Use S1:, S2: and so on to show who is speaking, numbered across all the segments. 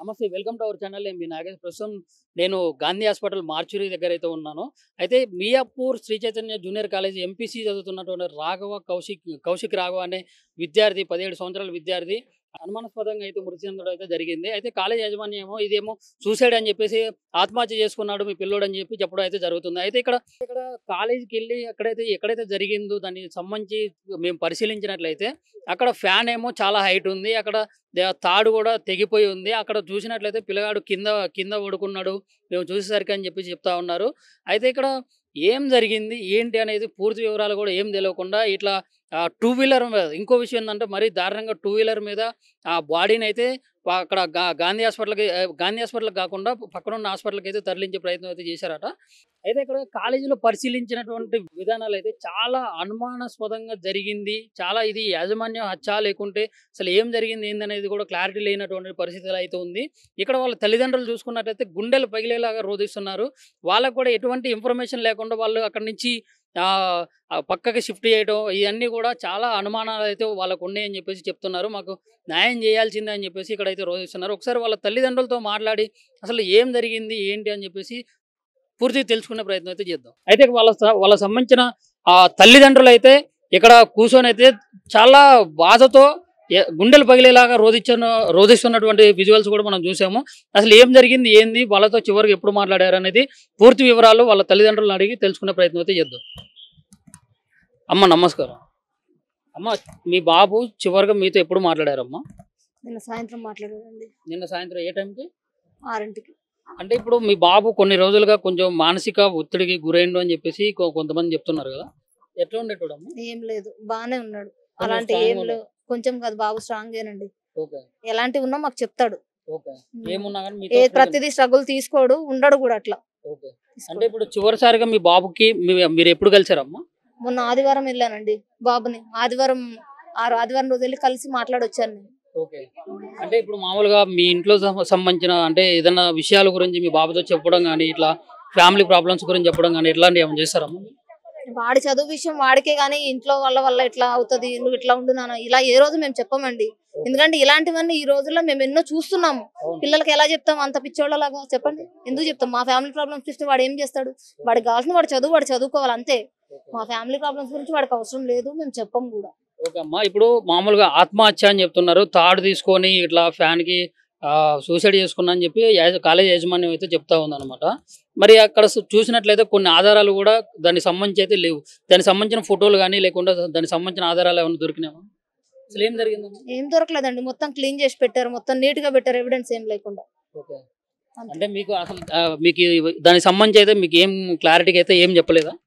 S1: నమస్తే. Welcome to our channel. నేను మీ నాగేష్. ప్రస్తుతం నేను గాంధీ హాస్పిటల్ మార్చురీ దగ్గర అయితే ఉన్నాను. అయితే Miyapur Sri Chaitanya junior college MPC చదువుతున్నటువంటి కౌశిక్ రాఘవ అనే విద్యార్థి, 17 సంవత్సరాల విద్యార్థి అనుమానాస్పదంగా అయితే మృతి చెందడం అయితే జరిగింది. అయితే కాలేజ్ యాజమాన్యం ఏమో ఇదేమో సూసైడ్ అని చెప్పేసి, ఆత్మహత్య చేసుకున్నాడు మీ పిల్లోడు అని చెప్పడం అయితే జరుగుతుంది. అయితే ఇక్కడ కాలేజీకి వెళ్ళి ఎక్కడైతే జరిగిందో దానికి సంబంధించి మేము పరిశీలించినట్లయితే అక్కడ ఫ్యాన్ ఏమో చాలా హైట్ ఉంది. అక్కడ తాడు కూడా తెగిపోయి ఉంది. అక్కడ చూసినట్లయితే పిల్లగాడు కింద పడుకున్నాడు మేము చూసేసరికి అని చెప్పి చెప్తా ఉన్నారు. అయితే ఇక్కడ ఏం జరిగింది ఏంటి అనేది పూర్తి వివరాలు కూడా ఏం తెలియకుండా ఇట్లా టూ వీలర్ మీద, ఇంకో విషయం ఏంటంటే మరీ దారుణంగా టూ వీలర్ మీద ఆ బాడీని అయితే అక్కడ గాంధీ హాస్పిటల్కి కాకుండా పక్కన ఉన్న హాస్పిటల్కి అయితే తరలించే ప్రయత్నం అయితే చేశారట. అయితే ఇక్కడ కాలేజీలో పరిశీలించినటువంటి విధానాలు అయితే చాలా అనుమానాస్పదంగా జరిగింది. చాలా ఇది యాజమాన్యం హత్య లేకుంటే అసలు ఏం జరిగింది ఏందనేది కూడా క్లారిటీ లేనటువంటి పరిస్థితులు అయితే ఉంది. ఇక్కడ వాళ్ళ తల్లిదండ్రులు చూసుకున్నట్లయితే గుండెలు పగిలేలాగా రోధిస్తున్నారు. వాళ్ళకు కూడా ఎటువంటి ఇన్ఫర్మేషన్ లేకుండా వాళ్ళు అక్కడి నుంచి పక్కకి షిఫ్ట్ చేయడం ఇవన్నీ కూడా చాలా అనుమానాలు అయితే వాళ్ళకు ఉన్నాయని చెప్పేసి చెప్తున్నారు. మాకు న్యాయం చేయాల్సిందే అని చెప్పేసి ఇక్కడైతే రోధిస్తున్నారు. ఒకసారి వాళ్ళ తల్లిదండ్రులతో మాట్లాడి అసలు ఏం జరిగింది ఏంటి అని చెప్పేసి పూర్తిగా తెలుసుకునే ప్రయత్నం అయితే చేద్దాం. అయితే వాళ్ళ సంబంధించిన తల్లిదండ్రులు అయితే ఇక్కడ కూర్చొని అయితే చాలా బాధతో గుండెలు పగిలేలాగా రోధిస్తున్నటువంటి విజువల్స్ కూడా మనం చూసాము. అసలు ఏం జరిగింది ఏంది, వాళ్ళతో చివరికి ఎప్పుడు మాట్లాడారు అనేది పూర్తి వివరాలు వాళ్ళ తల్లిదండ్రులను అడిగి తెలుసుకునే ప్రయత్నం అయితే చేద్దాం. అమ్మ నమస్కారం. అమ్మ, మీ బాబు చివరిగా మీతో ఎప్పుడు మాట్లాడారమ్మా?
S2: నిన్న సాయంత్రం మాట్లాడారండి.
S1: నిన్న సాయంత్రం ఏ టైంకి?
S2: 6ంటికి.
S1: అంటే ఇప్పుడు మీ బాబు కొన్ని రోజులుగా కొంచెం మానసిక ఒత్తిడికి గురైండు అని చెప్పేసి కొంతమంది చెప్తున్నారు కదా, ఎట్లా ఉండేటోడమ్మా?
S2: ఏం లేదు, బానే ఉన్నాడు. అలాంటి ఏం లేవు. కొంచెం కాదు, బాబు స్ట్రాంగేనండి. ఎలాంటివి ఉన్నా మాకు చెప్తాడు. ప్రతిదీ స్ట్రగుల్ తీసుకోడు, ఉండడు కూడా అట్లా.
S1: అంటే ఇప్పుడు చివరిసారిగా మీ బాబుకి మీరు ఎప్పుడు కలిసారమ్మా?
S2: మొన్న ఆదివారం వెళ్ళానండి బాబుని. ఆదివారం రోజు వెళ్ళి కలిసి మాట్లాడొచ్చాను నేను.
S1: అంటే ఇప్పుడు మామూలుగా మీ ఇంట్లో సంబంధించిన అంటే ఏదైనా విషయాల గురించి మీ బాబుతో చెప్పడం కానీ, ఇట్లా ఫ్యామిలీ ప్రాబ్లమ్స్ గురించి చెప్పడం కానీ ఇట్లాంటివి ఏమైనా చేస్తారమ్మా?
S2: వాడి చదువు విషయం వాడికే గానీ ఇంట్లో వల్ల ఇట్లా అవుతుంది, నువ్వు ఇట్లా ఉండు నాన్న, ఇలా ఏ రోజు మేము చెప్పమండి. ఎందుకంటే ఇలాంటివన్నీ ఈ రోజుల్లో మేము ఎన్నో చూస్తున్నాము. పిల్లలకి ఎలా చెప్తాం అంత పిచ్చోళ్ళలాగా? చెప్పండి, ఎందుకు చెప్తాం? మా ఫ్యామిలీ ప్రాబ్లమ్స్ చూస్తే వాడు ఏం చేస్తాడు? వాడికి కావాల్సిన వాడు చదువుకోవాలి అంతే. మా ఫ్యామిలీ ప్రాబ్లమ్స్ గురించి వాడికి అవసరం లేదు, మేము చెప్పం కూడా.
S1: ఓకే అమ్మా, ఇప్పుడు మామూలుగా ఆత్మహత్య అని చెప్తున్నారు. తాడు తీసుకొని ఇట్లా ఫ్యాన్ కి సూసైడ్ చేసుకున్నా అని చెప్పి కాలేజ్ యాజమాన్యం అయితే చెప్తా ఉందన్నమాట. మరి అక్కడ చూసినట్లయితే కొన్ని ఆధారాలు కూడా దానికి సంబంధించి అయితే లేవు. దానికి సంబంధించిన ఫోటోలు కానీ లేకుండా దానికి సంబంధించిన ఆధారాలు ఏమైనా దొరికినాయా? అసలు ఏం జరిగింది?
S2: ఏం దొరకలేదండి, మొత్తం క్లీన్ చేసి పెట్టారు, మొత్తం నీట్ గా పెట్టారు, ఎవిడెన్స్ ఏం లేకుండా.
S1: అంటే మీకు అసలు దానికి సంబంధించి అయితే మీకు ఏం క్లారిటీగా అయితే ఏం చెప్పలేదండి?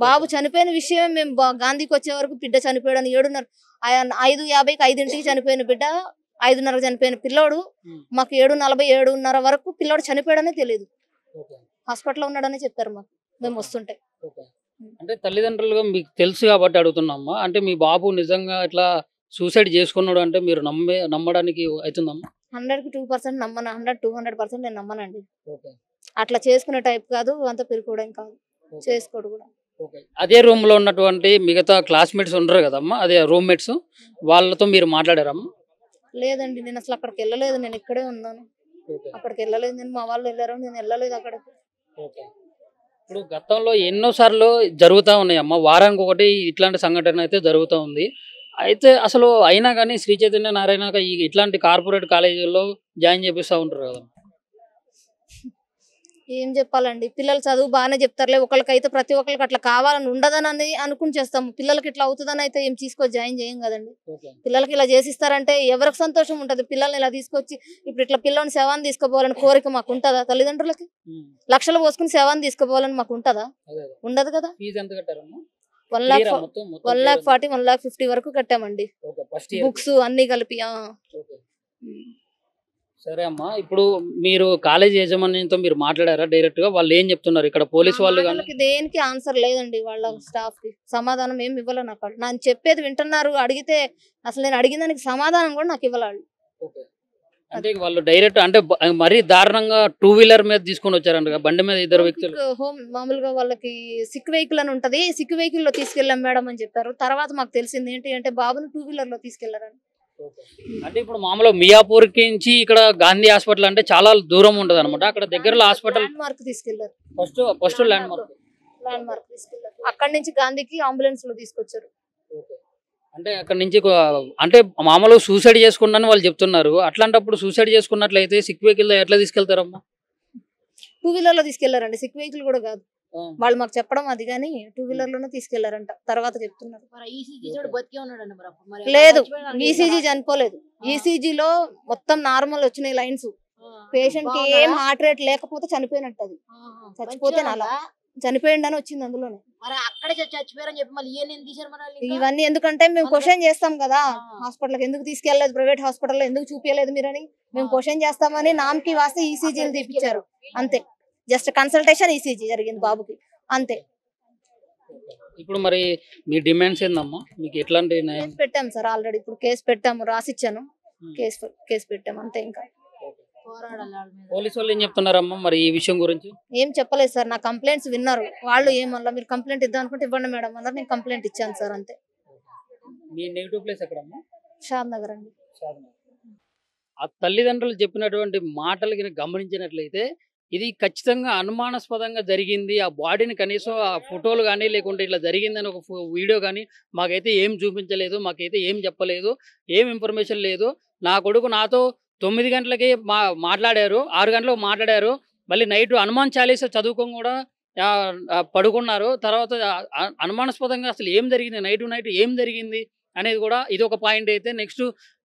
S2: బాబు చనిపోయిన విషయం మేము గాంధీకి వచ్చే వరకు బిడ్డ చనిపోయాడని 7:30 5:50కి 5ంటికి చనిపోయిన బిడ్డ, 5:30 చనిపోయిన పిల్లోడు. మాకు 7:40 7:30 వరకు పిల్లోడు చనిపోయాడనే తెలియదు. హాస్పిటల్లో ఉన్నాడని చెప్పారు మాకు మేము వస్తుంటే.
S1: అంటే తల్లిదండ్రులుగా మీకు తెలుసు కాబట్టి అడుగుతున్నామ్మా. అంటే మీ బాబు నిజంగా ఇట్లా సూసైడ్ చేసుకున్నాడు అంటే మీరు నమ్మడానికి అవుతుందమ్మా?
S2: 100కి 2% నమ్మను. 100-200% నేను నమ్మనండి. అట్లా చేసుకునే టైప్ కాదు, అంత పెరుగుకోవడం కాదు, చేసుకోడు కూడా.
S1: అదే రూమ్ లో ఉన్నటువంటి మిగతా క్లాస్మేట్స్ ఉండరు కదమ్మా, అదే రూమ్మేట్స్, వాళ్ళతో మీరు మాట్లాడారమ్మా?
S2: లేదండి, నేను అసలు అక్కడికి వెళ్ళలేదు, నేను ఇక్కడే ఉన్నాను. అక్కడికి వెళ్ళలేదు నేను, మా వాళ్ళు వెళ్ళారు, నేను వెళ్ళలేదు అక్కడికి.
S1: ఇప్పుడు గతంలో ఎన్నోసార్లు జరుగుతూ ఉన్నాయమ్మా, వారానికి ఒకటి ఇట్లాంటి సంఘటన అయితే జరుగుతూ ఉంది. అయితే అసలు అయినా కానీ శ్రీ చైతన్య నారాయణ ఇట్లాంటి కార్పొరేట్ కాలేజీల్లో జాయిన్ చేపిస్తూ ఉంటారు కదా.
S2: ఏం చెప్పాలండి, పిల్లలు చదువు బాగానే చెప్తారులే, ఒకరికైతే ప్రతి ఒక్కరికి అట్లా కావాలని ఉండదని అనుకుని చేస్తాము. పిల్లలకి ఇట్లా అవుతుందని అయితే ఏం తీసుకొచ్చి జాయిన్ చేయం కదండి. పిల్లలకి ఇలా చేసిస్తారంటే ఎవరికి సంతోషం ఉంటుంది? పిల్లల్ని ఇలా తీసుకొచ్చి ఇప్పుడు ఇట్లా పిల్లల్ని శవాన్ని తీసుకుపోవాలని కోరిక మాకు ఉంటుందా? తల్లిదండ్రులకి లక్షలు పోసుకుని శవాన్ని తీసుకుపోవాలని మాకు ఉంటుందా? ఉండదు కదా. 1,40,000 1,50,000 వరకు కట్టామండి, బుక్స్ అన్ని కలిపి.
S1: సరే అమ్మా, ఇప్పుడు మీరు కాలేజీ యాజమాన్యంతో మీరు మాట్లాడారా డైరెక్ట్ గా? వాళ్ళు ఏం చెప్తున్నారు? ఇక్కడ పోలీసు వాళ్ళు
S2: దేనికి ఆన్సర్ లేదండి, వాళ్ళ స్టాఫ్ కి సమాధానం ఏమి ఇవ్వాలి. నాకు నేను చెప్పేది వింటున్నారు, అడిగితే అసలు నేను అడిగిన దానికి సమాధానం కూడా నాకు ఇవ్వాలి.
S1: అంటే వాళ్ళు డైరెక్ట్ అంటే మరీ దారుణంగా టూ వీలర్ మీద తీసుకొని వచ్చారంట, బండి మీద 2 వ్యక్తులు.
S2: మామూలుగా వాళ్ళకి సిక్ వెహికల్ అని ఉంటది, సిక్ వెహికల్ లో తీసుకెళ్ళాం మేడం అని చెప్పారు. తర్వాత మాకు తెలిసింది ఏంటి అంటే బాబుని 2 వీలర్ లో తీసుకెళ్లారని.
S1: అంటే ఇప్పుడు మామూలుగా మియాపూర్కి నుంచి ఇక్కడ గాంధీ హాస్పిటల్ అంటే చాలా దూరం ఉంటుంది అనమాట. అక్కడ దగ్గరలో హాస్పిటల్
S2: ల్యాండ్ మార్క్ తీసుకెళ్లారు.
S1: First land mark.
S2: Land mark తీసుకెళ్లారు. అక్కడి నుంచి గాంధీకి అంబులెన్స్ లో తీసుకొచ్చారు.
S1: అంటే అక్కడ నుంచి అంటే మామూలుగా సూసైడ్ చేసుకున్నాను వాళ్ళు చెప్తున్నారు. అట్లాంటప్పుడు సూసైడ్ చేసుకున్నట్లయితే సిక్ వెహికల్ ఎట్లా తీసుకెళ్తారమ్మా?
S2: 2 వీలర్ లో తీసుకెళ్లారండి. సిక్ వెహికల్ కూడా కాదు. వాళ్ళు మాకు చెప్పడం అది గానీ 2 వీలర్ లోనే తీసుకెళ్లారంట. తర్వాత చెప్తున్నారు. లేదు, ఈసీజీ చనిపోలేదు. ఈసీజీలో మొత్తం నార్మల్ వచ్చినాయి లైన్స్. పేషెంట్ కి ఏం హార్ట్ రేట్ లేకపోతే చనిపోయినట్టు. అది చచ్చిపోతే అలా చనిపోయిండని వచ్చింది అందులోనే. ఇవన్నీ ఎందుకంటే మేము క్వశ్చన్ చేస్తాం కదా, హాస్పిటల్ ఎందుకు తీసుకెళ్లేదు, ప్రైవేట్ హాస్పిటల్ ఎందుకు చూపించలేదు మీరని మేము క్వశ్చన్ చేస్తామని నామకి వాస్తే ఈసీజీలు తీపిచ్చారు అంతే. జస్ట్ కన్సల్టేషన్ ఈసీజీ జరిగింది బాబుకి అంతే.
S1: ఇప్పుడు మరి మీ డిమాండ్స్ ఏందమ్మా? మీకు ఎట్లాంటి
S2: కేసు పెట్టాం సార్ ఆల్రెడీ. ఇప్పుడు కేసు పెట్టాము, రాసిచ్చాను. కేసు పెట్టాము అంతే. ఇంకా
S1: పోలీసు వాళ్ళు ఏం చెప్తున్నారమ్మా మరి ఈ విషయం గురించి?
S2: ఏం చెప్పలేదు సార్. నా కంప్లైంట్స్ విన్నారు వాళ్ళు. ఏమన్నా మీరు కంప్లైంట్ ఇద్దాం అనుకుంటే ఇవ్వండి మేడం అన్నారు. నేను కంప్లైంట్ ఇచ్చాను సార్ అంతే.
S1: మీ నెగిటివ్ ప్లేస్ ఎక్కడమ్మా?
S2: షాద్ నగర్ అండి.
S1: ఆ తల్లిదండ్రులు చెప్పినటువంటి మాటలు గమనించినట్లయితే ఇది ఖచ్చితంగా అనుమానాస్పదంగా జరిగింది. ఆ బాడీని కనీసం ఆ ఫోటోలు కానీ లేకుంటే ఇట్లా జరిగిందని ఒక వీడియో కానీ మాకైతే ఏం చూపించలేదు, మాకైతే ఏం చెప్పలేదు, ఏం ఇన్ఫర్మేషన్ లేదు. నా కొడుకు నాతో 9 గంటలకి మాట్లాడారు, 6 గంటలకు మాట్లాడారు. మళ్ళీ నైట్ హనుమాన్ చాలీసా చదువుకొని కూడా పడుకున్నారు. తర్వాత అనుమానాస్పదంగా అసలు ఏం జరిగింది, నైట్ ఏం జరిగింది అనేది కూడా ఇది ఒక పాయింట్ అయితే. నెక్స్ట్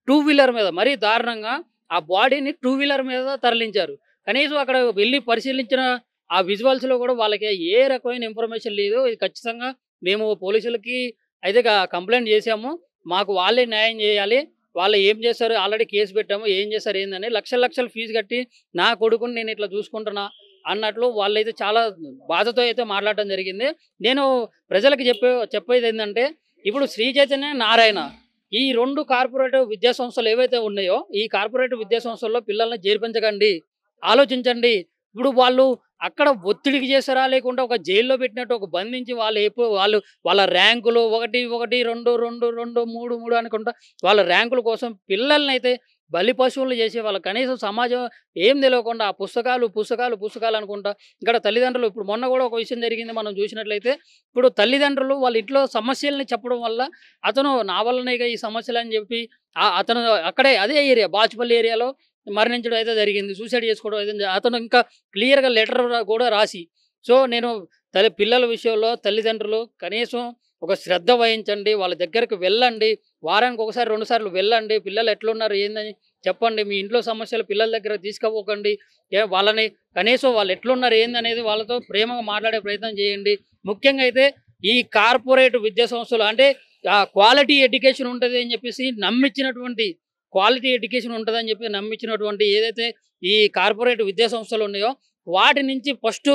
S1: 2 వీలర్ మీద మరీ దారుణంగా ఆ బాడీని 2 వీలర్ మీద తరలించారు. కనీసం అక్కడ వెళ్ళి పరిశీలించిన ఆ విజువల్స్లో కూడా వాళ్ళకి ఏ రకమైన ఇన్ఫర్మేషన్ లేదు. ఇది ఖచ్చితంగా మేము పోలీసులకి అయితే కంప్లైంట్ చేశాము, మాకు వాళ్ళే న్యాయం చేయాలి, వాళ్ళు ఏం చేస్తారు, ఆల్రెడీ కేసు పెట్టాము, ఏం చేస్తారు ఏందని లక్షల ఫీజు కట్టి నా కొడుకుని నేను ఇట్లా చూసుకుంటున్నా అన్నట్లు వాళ్ళైతే చాలా బాధతో అయితే మాట్లాడటం జరిగింది. నేను ప్రజలకు చెప్పేది ఏంటంటే ఇప్పుడు శ్రీ చైతన్య నారాయణ ఈ 2 కార్పొరేటివ్ విద్యా సంస్థలు ఏవైతే ఉన్నాయో ఈ కార్పొరేటివ్ విద్యా సంస్థల్లో పిల్లల్ని చేర్పించకండి, ఆలోచించండి. ఇప్పుడు వాళ్ళు అక్కడ ఒత్తిడికి చేస్తారా లేకుంటే ఒక జైల్లో పెట్టినట్టు ఒక బంధించి వాళ్ళ ర్యాంకులు 1 1 2 2 2 3 3 అనుకుంటా వాళ్ళ ర్యాంకుల కోసం పిల్లల్ని అయితే బలి పశువులు చేసే వాళ్ళు. కనీసం సమాజం ఏం తెలియకుండా ఆ పుస్తకాలు అనుకుంటా ఇక్కడ తల్లిదండ్రులు. ఇప్పుడు మొన్న కూడా ఒక విషయం జరిగింది మనం చూసినట్లయితే. ఇప్పుడు తల్లిదండ్రులు వాళ్ళ ఇంట్లో సమస్యల్ని చెప్పడం వల్ల అతను నా వల్లనే ఈ సమస్యలు అని చెప్పి అతను అక్కడే అదే ఏరియా బాచుపల్లి ఏరియాలో మరణించడం అయితే జరిగింది, సూసైడ్ చేసుకోవడం అయితే. అతను ఇంకా క్లియర్గా లెటర్ కూడా రాసి. సో నేను పిల్లల విషయంలో తల్లిదండ్రులు కనీసం ఒక శ్రద్ధ వహించండి, వాళ్ళ దగ్గరకు వెళ్ళండి, వారానికి 1 2 సార్లు వెళ్ళండి, పిల్లలు ఎట్లున్నారు ఏందని చెప్పండి. మీ ఇంట్లో సమస్యలు పిల్లల దగ్గర తీసుకుపోకండి, వాళ్ళని కనీసం వాళ్ళు ఎట్లున్నారు ఏందనేది వాళ్ళతో ప్రేమగా మాట్లాడే ప్రయత్నం చేయండి. ముఖ్యంగా అయితే ఈ కార్పొరేట్ విద్యా సంస్థలు అంటే క్వాలిటీ ఎడ్యుకేషన్ ఉంటుంది అని చెప్పేసి నమ్మించినటువంటి ఏదైతే ఈ కార్పొరేట్ విద్యా సంస్థలు ఉన్నాయో వాటి నుంచి ఫస్ట్